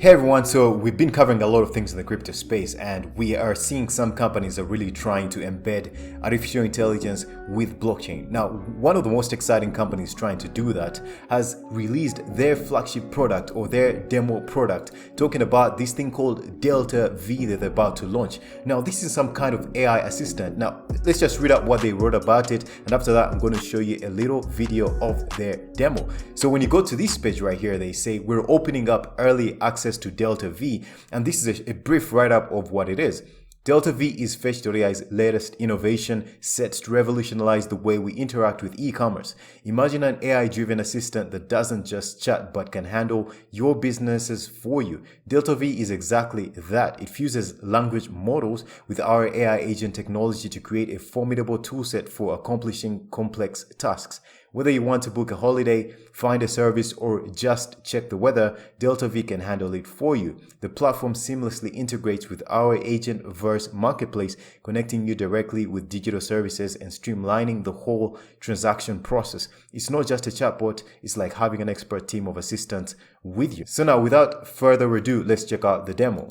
Hey everyone, so we've been covering a lot of things in the crypto space, and we are seeing some companies are really trying to embed artificial intelligence with blockchain. Now, one of the most exciting companies trying to do that has released their flagship product or their demo product, talking about this thing called DeltaV that they're about to launch. Now, this is some kind of AI assistant. Now, let's just read out what they wrote about it, and after that, I'm going to show you a little video of their demo. So when you go to this page right here, they say we're opening up early access to DeltaV, and this is a brief write-up of what it is. DeltaV is Fetch.AI's latest innovation set to revolutionize the way we interact with e-commerce. Imagine an AI-driven assistant that doesn't just chat but can handle your businesses for you. DeltaV is exactly that. It fuses language models with our AI agent technology to create a formidable toolset for accomplishing complex tasks. Whether you want to book a holiday, find a service, or just check the weather, DeltaV can handle it for you. The platform seamlessly integrates with our agent-verse marketplace, connecting you directly with digital services and streamlining the whole transaction process. It's not just a chatbot, it's like having an expert team of assistants with you. So now, without further ado, let's check out the demo.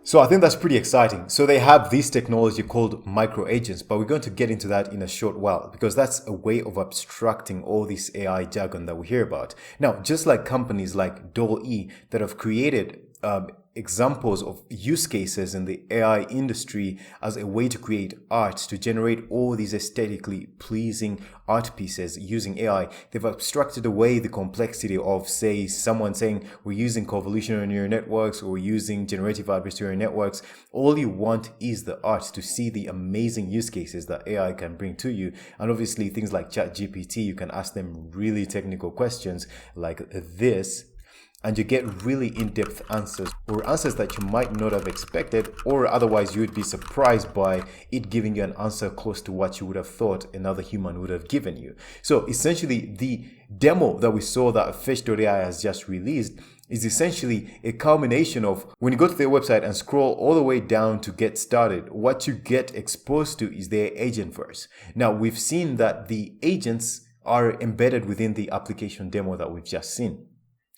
So I think that's pretty exciting. So they have this technology called micro agents, but we're going to get into that in a short while because that's a way of abstracting all this AI jargon that we hear about. Now, just like companies like DeltaV that have created examples of use cases in the AI industry as a way to create art, to generate all these aesthetically pleasing art pieces using AI. They've abstracted away the complexity of, say, someone saying we're using convolutional neural networks or we're using generative adversarial networks. All you want is the art, to see the amazing use cases that AI can bring to you. And obviously things like ChatGPT, you can ask them really technical questions like this, and you get really in-depth answers, or answers that you might not have expected, or otherwise you would be surprised by it giving you an answer close to what you would have thought another human would have given you. So essentially the demo that we saw that Fetch.AI has just released is essentially a culmination of, when you go to their website and scroll all the way down to get started, what you get exposed to is their agent-verse. Now, we've seen that the agents are embedded within the application demo that we've just seen.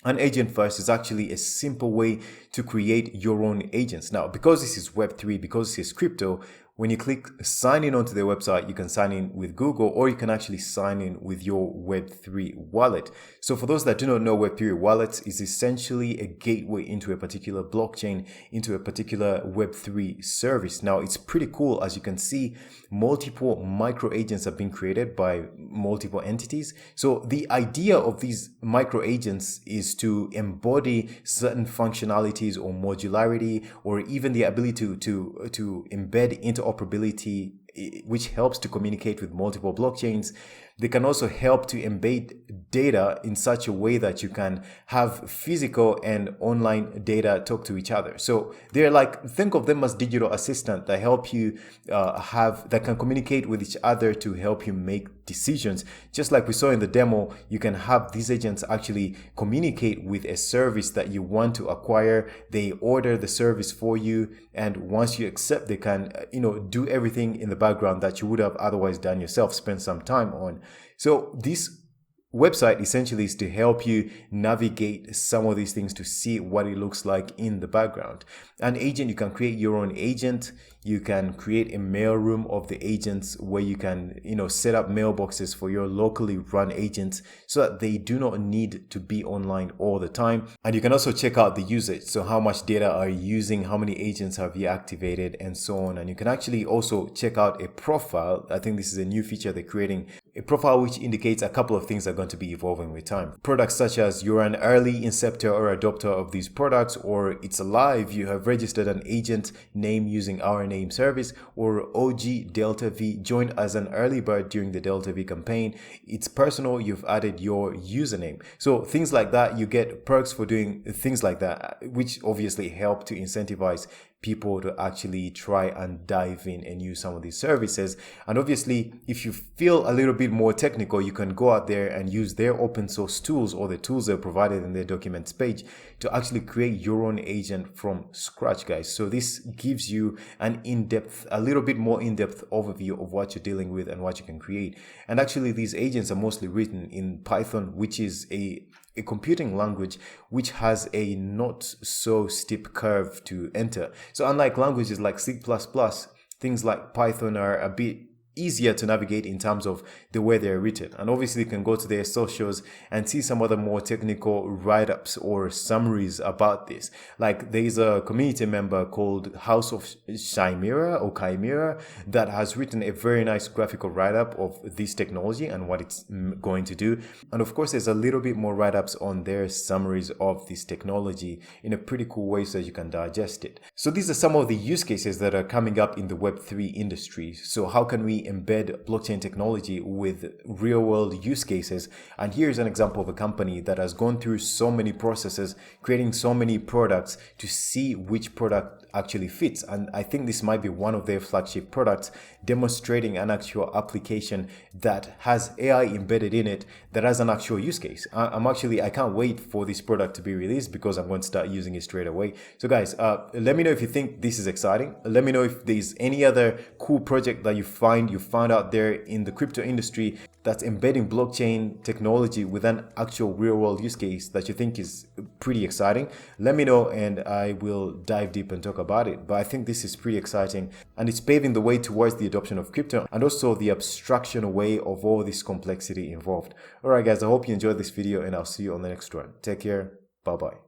An agent-verse is actually a simple way to create your own agents. Now, because this is Web3, because this is crypto, when you click sign in onto their website, you can sign in with Google, or you can actually sign in with your Web3 wallet. So for those that do not know, Web3 wallets is essentially a gateway into a particular blockchain, into a particular Web3 service. Now, it's pretty cool. As you can see, multiple micro agents have been created by multiple entities. So the idea of these micro agents is to embody certain functionalities or modularity, or even the ability to embed interoperability, which helps to communicate with multiple blockchains. They can also help to embed data in such a way that you can have physical and online data talk to each other. So they're like, think of them as digital assistant that help you that can communicate with each other to help you make decisions. Just like we saw in the demo, you can have these agents actually communicate with a service that you want to acquire. They order the service for you, and once you accept, they can do everything in the background that you would have otherwise done yourself, spend some time on. So this website essentially is to help you navigate some of these things to see what it looks like in the background. An agent, you can create your own agent. You can create a mail room of the agents where you can set up mailboxes for your locally run agents so that they do not need to be online all the time. And you can also check out the usage. So how much data are you using? How many agents have you activated, and so on. And you can actually also check out a profile. I think this is a new feature they're creating, a profile which indicates a couple of things are going to be evolving with time. Products such as you're an early inceptor or adopter of these products, or it's alive, you have registered an agent name using our name service, or OG DeltaV joined as an early bird during the DeltaV campaign. It's personal, you've added your username. So things like that, you get perks for doing things like that, which obviously help to incentivize people to actually try and dive in and use some of these services. And obviously, if you feel a little bit more technical, you can go out there and use their open source tools or the tools they're provided in their documents page to actually create your own agent from scratch, guys. So this gives you an a little bit more in-depth overview of what you're dealing with and what you can create. And actually, these agents are mostly written in Python, which is a computing language which has a not so steep curve to enter. So unlike languages like C++, things like Python are a bit easier to navigate in terms of the way they're written. And obviously you can go to their socials and see some other more technical write-ups or summaries about this. Like there's a community member called House of Chimera that has written a very nice graphical write-up of this technology and what it's going to do. And of course there's a little bit more write-ups on their summaries of this technology in a pretty cool way so you can digest it. So these are some of the use cases that are coming up in the Web3 industry. So how can we embed blockchain technology with real world use cases? And here's an example of a company that has gone through so many processes, creating so many products to see which product actually fits. And I think this might be one of their flagship products, demonstrating an actual application that has AI embedded in it, that has an actual use case. I can't wait for this product to be released because I'm going to start using it straight away. So guys, let me know if you think this is exciting. Let me know if there's any other cool project that you found out there in the crypto industry that's embedding blockchain technology with an actual real world use case that you think is pretty exciting. Let me know and I will dive deep and talk about it. But I think this is pretty exciting and it's paving the way towards the adoption of crypto and also the abstraction away of all this complexity involved. Alright guys, I hope you enjoyed this video and I'll see you on the next one. Take care. Bye bye.